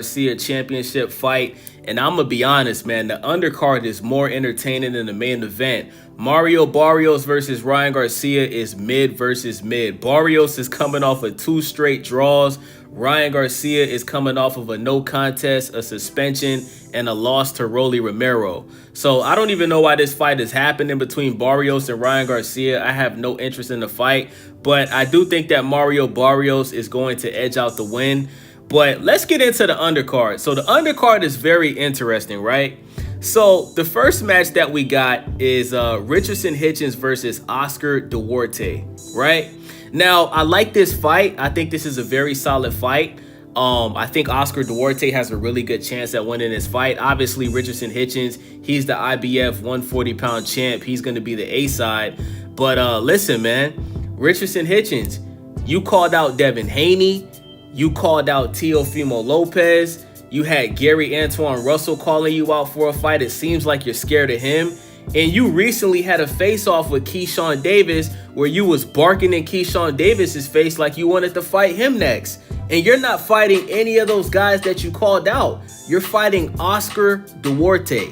Garcia championship fight. And I'm going to be honest, man, the undercard is more entertaining than the main event. Mario Barrios versus Ryan Garcia is mid versus mid. Barrios is coming off of 2 straight draws. Ryan Garcia is coming off of a no contest, a suspension, and a loss to Rolly Romero. So I don't even know why this fight is happening between Barrios and Ryan Garcia. I have no interest in the fight, but I do think that Mario Barrios is going to edge out the win. But let's get into the undercard. So the undercard is very interesting, right? So the first match that we got is Richardson Hitchens versus Oscar Duarte, right? Now, I like this fight. I think this is a very solid fight. I think Oscar Duarte has a really good chance at winning this fight. Obviously, Richardson Hitchens, he's the IBF 140-pound champ. He's going to be the A side. But listen, man, Richardson Hitchens, you called out Devin Haney. You called out Teofimo Lopez. You had Gary Antoine Russell calling you out for a fight. It seems like you're scared of him. And you recently had a face-off with Keyshawn Davis where you was barking in Keyshawn Davis's face like you wanted to fight him next. And you're not fighting any of those guys that you called out. You're fighting Oscar Duarte.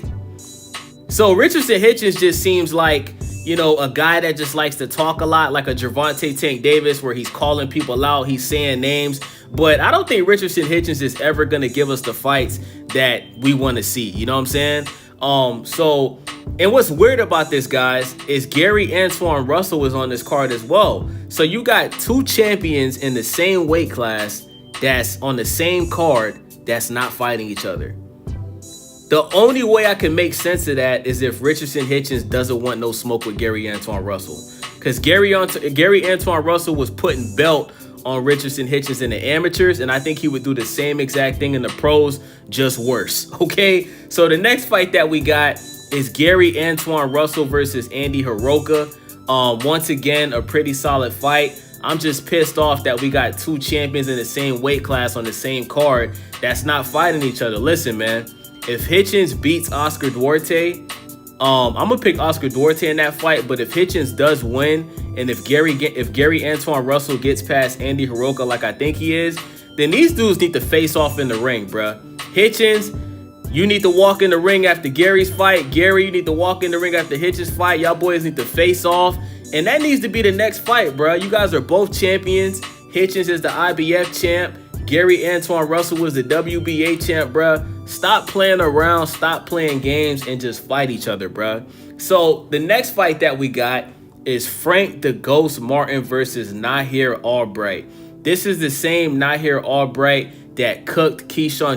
So Richardson Hitchens just seems like, you know, a guy that just likes to talk a lot, like a Gervonta Tank Davis where he's calling people out, he's saying names. But I don't think Richardson Hitchens is ever going to give us the fights that we want to see. You know what I'm saying? And what's weird about this, guys, is Gary Antoine Russell is on this card as well. So you got 2 champions in the same weight class that's on the same card that's not fighting each other. The only way I can make sense of that is if Richardson Hitchens doesn't want no smoke with Gary Antoine Russell. Because Gary Antoine Russell was putting belt on Richardson Hitchens in the amateurs, and I think he would do the same exact thing in the pros, just worse. Okay, so the next fight that we got is Gary Antoine Russell versus Andy Hiroka. Once again, a pretty solid fight. I'm just pissed off that we got 2 champions in the same weight class on the same card that's not fighting each other. Listen, man, if Hitchens beats Oscar Duarte, I'm gonna pick Oscar Duarte in that fight. But if Hitchens does win, and if Gary Antoine Russell gets past Andy Hiroka like I think he is, then these dudes need to face off in the ring, bruh. Hitchens, you need to walk in the ring after Gary's fight. Gary, you need to walk in the ring after Hitchens' fight. Y'all boys need to face off, and that needs to be the next fight, bruh. You guys are both champions. Hitchens is the IBF champ. Gary Antoine Russell was the WBA champ, bruh. Stop playing around, stop playing games, and just fight each other, bruh. So the next fight that we got is Frank the Ghost Martin versus Nahir Albright. This is the same Nahir Albright that cooked Keyshawn Davis